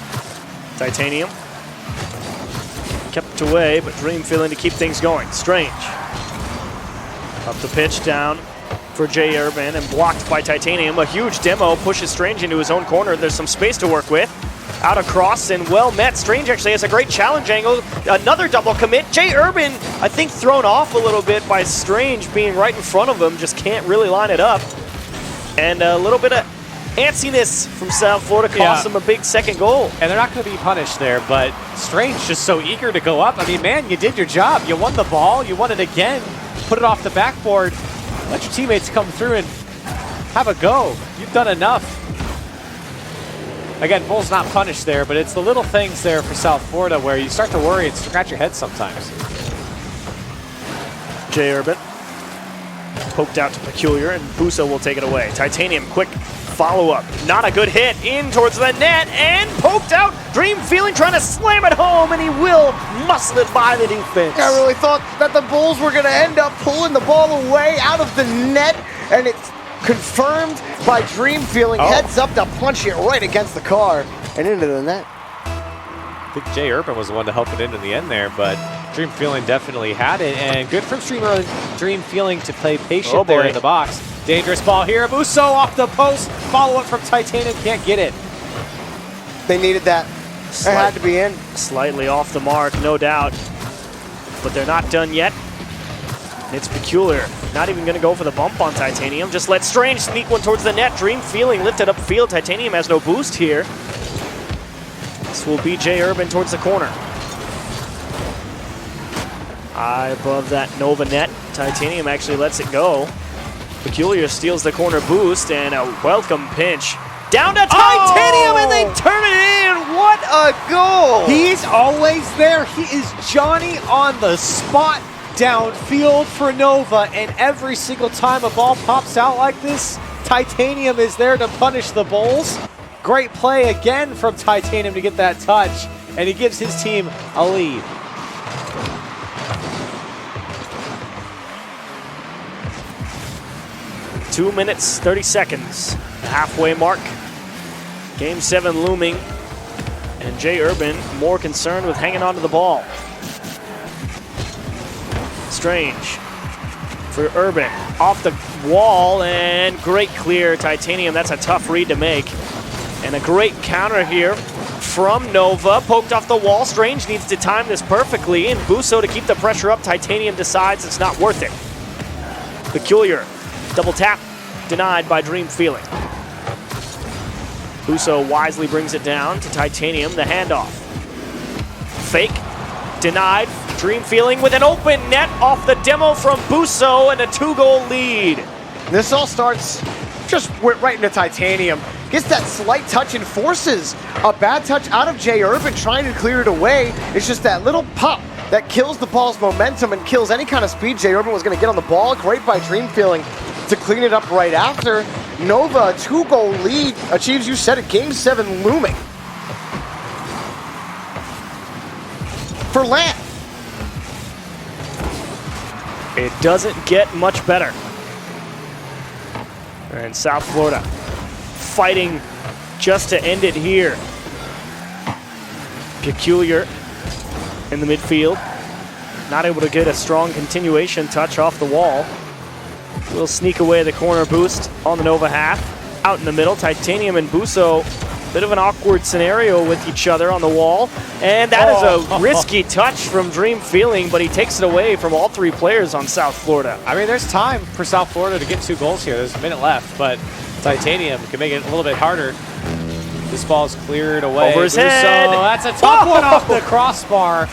Titanium kept away, but Dream feeling to keep things going. Strange up the pitch, down for Jay Urban, and blocked by Titanium. A huge demo pushes Strange into his own corner. There's some space to work with. Out across and well met. Strange actually has a great challenge angle. Another double commit. Jay Urban, I think, thrown off a little bit by Strange being right in front of him. Just can't really line it up. And a little bit of antsiness from South Florida cost them a big second goal. And they're not going to be punished there, but Strange just so eager to go up. I mean, man, you did your job. You won the ball. You won it again. Put it off the backboard. Let your teammates come through and have a go. You've done enough. Again, Bulls not punished there, but it's the little things there for South Florida where you start to worry and scratch your head sometimes. Jay Urban poked out to Peculiar, and Busso will take it away. Titanium, quick follow-up. Not a good hit. In towards the net, and poked out. Dream feeling trying to slam it home, and he will muscle it by the defense. I really thought that the Bulls were going to end up pulling the ball away out of the net, and it's confirmed by Dream feeling. Heads up to punch it right against the car and into the net. I think Jay Urban was the one to help it in the end there, but Dream Feeling definitely had it, and good from Dream Feeling to play patient there in the box. Dangerous ball here. Busso off the post. Follow up from Titanium. Can't get it. They needed that. It had to be in. Slightly off the mark, no doubt. But they're not done yet. It's Peculiar. Not even going to go for the bump on Titanium. Just let Strange sneak one towards the net. Dream Feeling lifted upfield. Titanium has no boost here. This will be Jay Urban towards the corner. High above that Nova net. Titanium actually lets it go. Peculiar steals the corner boost, and a welcome pinch Down to Titanium, and they turn it in. What a goal! He's always there. He is Johnny on the spot downfield for Nova, and every single time a ball pops out like this, Titanium is there to punish the Bulls. Great play again from Titanium to get that touch, and he gives his team a lead. Two minutes, 30 seconds, the halfway mark. Game 7 looming, and Jay Urban more concerned with hanging on to the ball. Strange for Urban, off the wall, and great clear. Titanium, that's a tough read to make. And a great counter here from Nova, poked off the wall. Strange needs to time this perfectly, and Busso to keep the pressure up. Titanium decides it's not worth it. Peculiar, double tap, denied by Dream Feeling. Busso wisely brings it down to Titanium, the handoff. Fake, denied. Dream Feeling with an open net off the demo from Busso, and a 2-goal lead. This all starts, just went right into Titanium. Gets that slight touch and forces a bad touch out of Jay Urban, trying to clear it away. It's just that little pop that kills the ball's momentum and kills any kind of speed Jay Urban was going to get on the ball. Great by Dream Feeling to clean it up right after. Nova, a 2-goal lead, achieves, you said it, Game 7 looming. For Lamb. It doesn't get much better. And South Florida fighting just to end it here. Peculiar in the midfield. Not able to get a strong continuation touch off the wall. Will sneak away the corner boost on the Nova half. Out in the middle, Titanium and Busso, bit of an awkward scenario with each other on the wall. And that is a risky touch from Dream Feeling, but he takes it away from all three players on South Florida. I mean, there's time for South Florida to get 2 goals here. There's a minute left, but Titanium can make it a little bit harder. This ball's cleared away. Over his head. That's a tough one off the crossbar.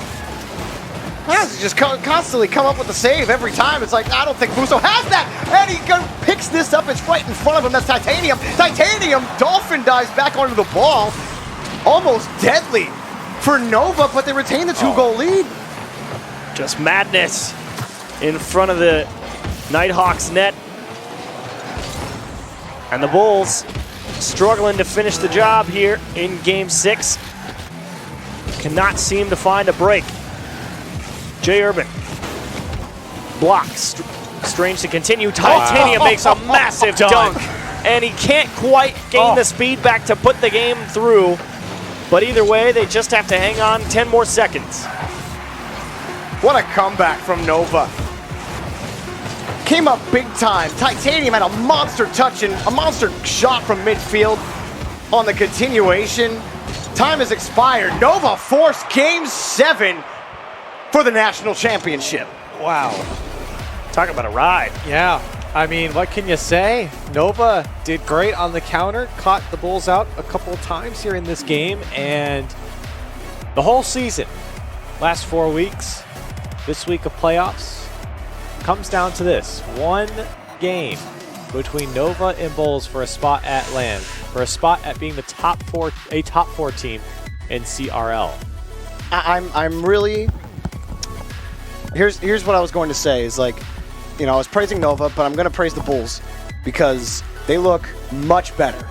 Has to just constantly come up with the save every time. It's like, I don't think Busso has that. And he picks this up. It's right in front of him. That's Titanium. Titanium, Dolphin dives back onto the ball. Almost deadly for Nova, but they retain the 2-goal lead. Just madness in front of the Nighthawks net. And the Bulls struggling to finish the job here in Game 6. Cannot seem to find a break. Jay Urban blocks. Strange to continue. Titanium makes a massive dunk. And he can't quite gain the speed back to put the game through. But either way, they just have to hang on 10 more seconds. What a comeback from Nova. Came up big time. Titanium had a monster touch and a monster shot from midfield on the continuation. Time has expired. Nova forced Game 7 for the national championship. Wow. Talk about a ride. Yeah. I mean, what can you say? Nova did great on the counter, caught the Bulls out a couple of times here in this game, and the whole season, last 4 weeks, this week of playoffs, comes down to this. One game between Nova and Bulls for a spot at LAN, for a spot at being the top 4 team in CRL. I'm really... Here's what I was going to say is, like, you know, I was praising Nova, but I'm going to praise the Bulls because they look much better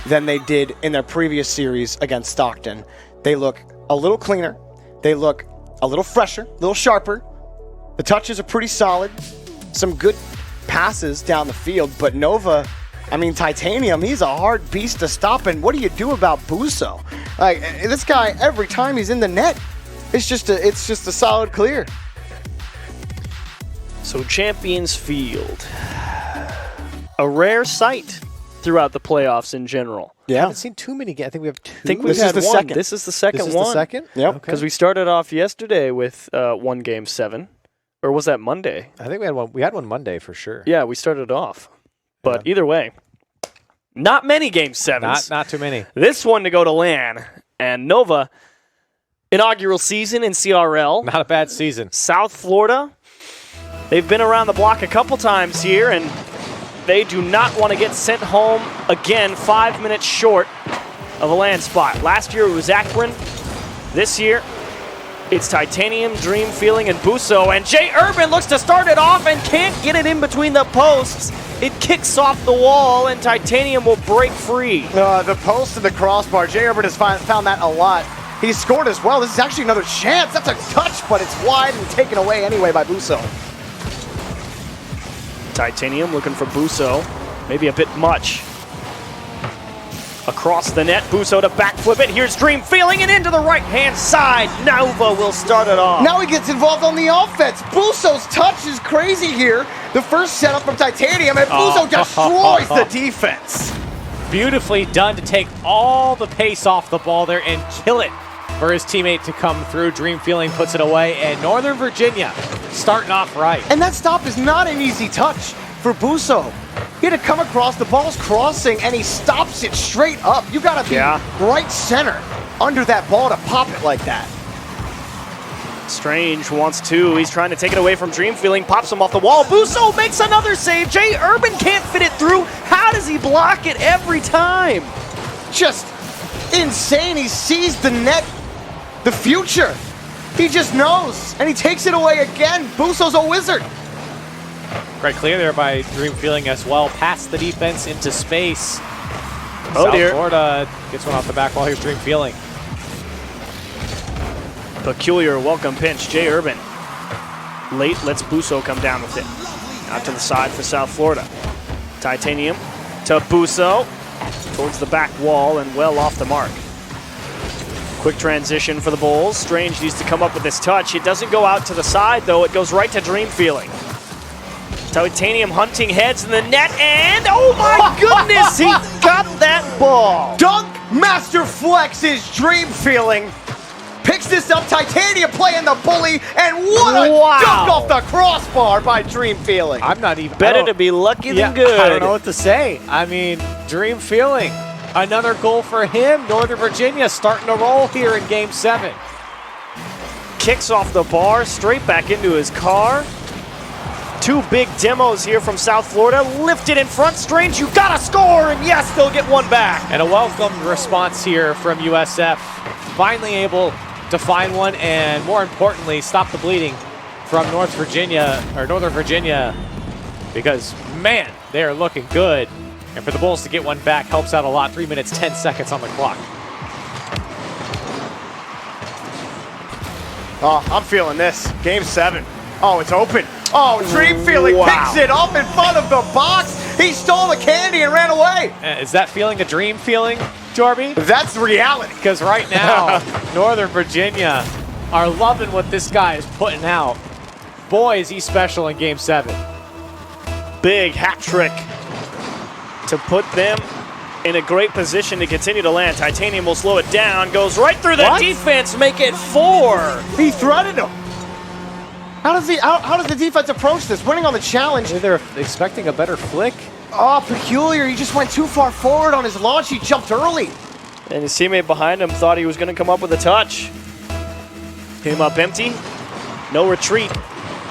than they did in their previous series against Stockton. They look a little cleaner. They look a little fresher, a little sharper. The touches are pretty solid. Some good passes down the field, but Nova, I mean, Titanium, he's a hard beast to stop. And what do you do about Busso? Like, this guy, every time he's in the net, it's just a solid clear. So Champions Field, a rare sight throughout the playoffs in general. I Yeah. haven't seen too many games. I think we have 2. I think we've This is had the one. second. This is the second This is one. the second? Yep. Because we started off yesterday with one Game 7. Or was that Monday? I think we had one. We had one Monday for sure. Yeah, we started off. But either way, not many Game 7s. Not too many. This one to go to LAN. And Nova, inaugural season in CRL. Not a bad season. South Florida, they've been around the block a couple times here, and They do not want to get sent home again, 5 minutes short of a land spot. Last year it was Akron. This year it's Titanium, Dream Feeling, and Busso. And Jay Urban looks to start it off and can't get it in between the posts. It kicks off the wall and Titanium will break free. The post and the crossbar, Jay Urban has found that a lot. He scored as well. This is actually another chance. That's a touch, but it's wide and taken away anyway by Busso. Titanium looking for Busso. Maybe a bit much. Across the net, Busso to backflip it. Here's Dream Feeling and into the right-hand side. Nova will start it off. Now he gets involved on the offense. Busso's touch is crazy here. The first setup from Titanium, and Busso destroys the defense. Beautifully done to take all the pace off the ball there and kill it for his teammate to come through. Dream Feeling puts it away, and Northern Virginia starting off right. And that stop is not an easy touch for Busso. He had to come across, the ball's crossing, and he stops it straight up. You gotta be right center under that ball to pop it like that. Strange wants to. He's trying to take it away from Dream Feeling. Pops him off the wall. Busso makes another save. Jay Urban can't fit it through. How does he block it every time? Just insane. He sees the net, the future. He just knows, and he takes it away again. Busso's a wizard. Great clear there by Dream Feeling as well. Past the defense into space. Oh South dear. Florida gets one off the back wall. Here's Dream Feeling. Peculiar welcome pinch. Jay Urban late lets Busso come down with it. Out to the side for South Florida. Titanium to Busso towards the back wall and well off the mark. Quick transition for the Bulls. Strange needs to come up with this touch. It doesn't go out to the side though. It goes right to Dream Feeling. Titanium hunting heads in the net, and oh my goodness, he got that ball. Dunk Master Flex is Dream Feeling. Picks this up, Titanium playing the bully, and what a dunk off the crossbar by Dream Feeling. I'm not even... Better to be lucky than good. I don't know what to say. I mean, Dream Feeling. Another goal for him. Northern Virginia starting to roll here in Game 7. Kicks off the bar, straight back into his car. Two big demos here from South Florida. Lifted in front, Strange, you gotta score, and yes, they'll get one back. And a welcome response here from USF. Finally able to find one, and more importantly, stop the bleeding from Northern Virginia, because, man, they are looking good. And for the Bulls to get one back helps out a lot. 3 minutes, 10 seconds on the clock. Oh, I'm feeling this. Game 7. Oh, it's open. Oh, Dream Feeling picks it up in front of the box. He stole the candy and ran away. Is that feeling a dream feeling, Jorby? That's reality. Because right now, Northern Virginia are loving what this guy is putting out. Boy, is he special in Game 7. Big hat trick to put them in a great position to continue to land. Titanium will slow it down, goes right through the defense, make it 4. He threaded him. How does the defense approach this? Winning on the challenge. Maybe they're expecting a better flick. Oh, Peculiar. He just went too far forward on his launch. He jumped early. And his teammate behind him thought he was going to come up with a touch. Came up empty. No retreat.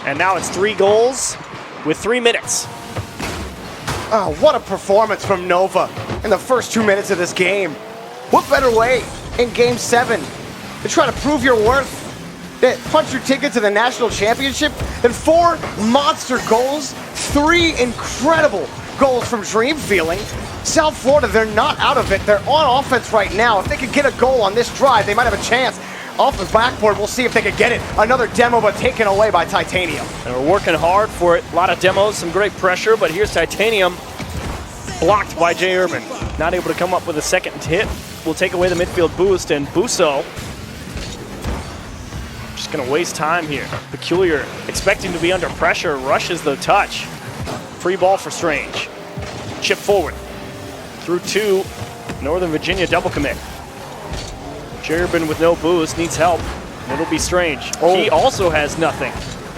And now it's 3 goals with 3 minutes. Oh, what a performance from Nova in the first 2 minutes of this game. What better way in Game 7 to try to prove your worth? That punch your ticket to the national championship, and 4 monster goals, 3 incredible goals from Dream Feeling. South Florida, they're not out of it. They're on offense right now. If they could get a goal on this drive, they might have a chance. Off the backboard, we'll see if they can get it. Another demo, but taken away by Titanium. And we're working hard for it. A lot of demos, some great pressure, but here's Titanium blocked by Jay Urban. Not able to come up with a second hit. Will take away the midfield boost, and Busso just gonna waste time here. Peculiar, expecting to be under pressure, rushes the touch. Free ball for Strange. Chip forward. Through 2, Northern Virginia double commit. Jay Urban with no boost, needs help. And it'll be Strange. Oh. He also has nothing.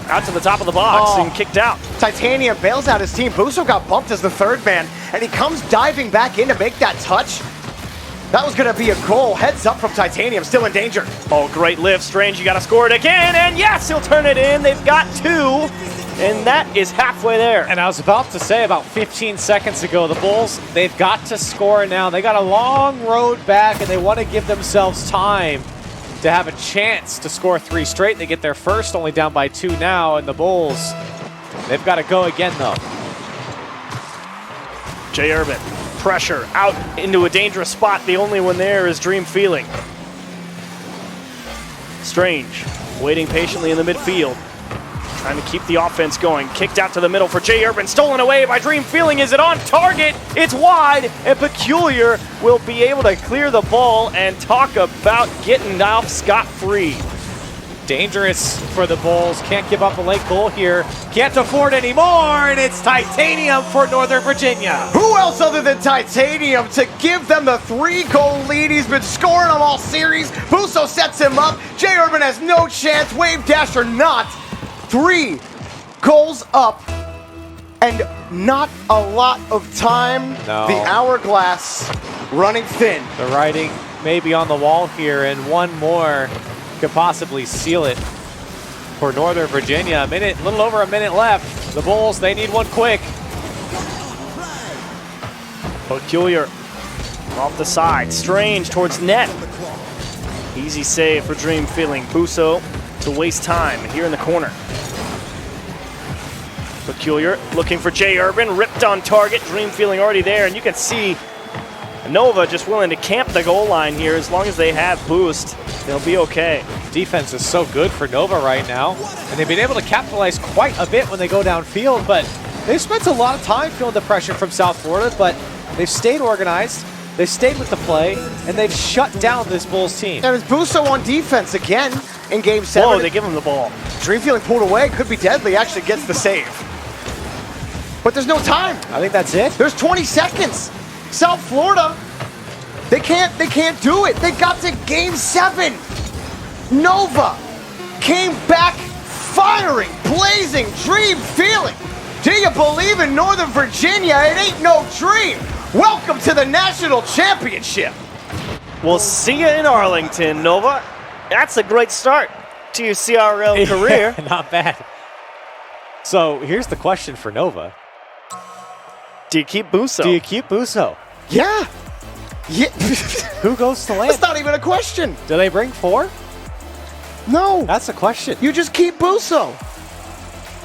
Out to the top of the box and kicked out. Titanium bails out his team. Busso got bumped as the 3rd man, and he comes diving back in to make that touch. That was going to be a goal. Heads up from Titanium, still in danger. Oh, great lift. Strange, you got to score it again. And yes, he'll turn it in. They've got 2. and that is halfway there. And I was about to say about 15 seconds ago, the Bulls, they've got to score now. They got a long road back, and they want to give themselves time to have a chance to score 3 straight. They get their first, only down by 2 now, and the Bulls, they've got to go again, though. Jay Urban, pressure out into a dangerous spot. The only one there is Dream Feeling. Strange, waiting patiently in the midfield. Trying to keep the offense going. Kicked out to the middle for Jay Urban. Stolen away by Dream Feeling. Is it on target? It's wide. And Peculiar will be able to clear the ball and talk about getting off scot-free. Dangerous for the Bulls. Can't give up a late goal here. Can't afford any more. And it's Titanium for Northern Virginia. Who else other than Titanium to give them the 3-goal lead? He's been scoring them all series. Busso sets him up. Jay Urban has no chance. Wave dash or not. 3 goals up, and not a lot of time. No. The hourglass running thin. The writing may be on the wall here, and one more could possibly seal it for Northern Virginia. A little over a minute left. The Bulls, they need one quick. Peculiar off the side. Strange towards net. Easy save for Dream Feeling. Busso to waste time here in the corner. Peculiar looking for Jay Urban, ripped on target. Dream Feeling already there, and you can see Nova just willing to camp the goal line here. As long as they have boost, they'll be okay. Defense is so good for Nova right now, and they've been able to capitalize quite a bit when they go downfield, but they've spent a lot of time feeling the pressure from South Florida, but they've stayed organized, they've stayed with the play, and they've shut down this Bulls team. And it's Busso on defense again in Game 7. Whoa, they give him the ball. Dream Feeling pulled away, could be deadly, actually gets the save. But there's no time. I think that's it. There's 20 seconds. South Florida, they can't do it. They got to Game 7. Nova came back firing, blazing, Dream Feeling. Do you believe in Northern Virginia? It ain't no dream. Welcome to the National Championship. We'll see you in Arlington, Nova. That's a great start to your CRL career. Not bad. So here's the question for Nova. Do you keep Busso? Do you keep Busso? Yeah. Who goes to land? That's not even a question. Do they bring 4? No. That's a question. You just keep Busso.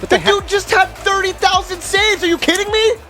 But The dude just had 30,000 saves. Are you kidding me?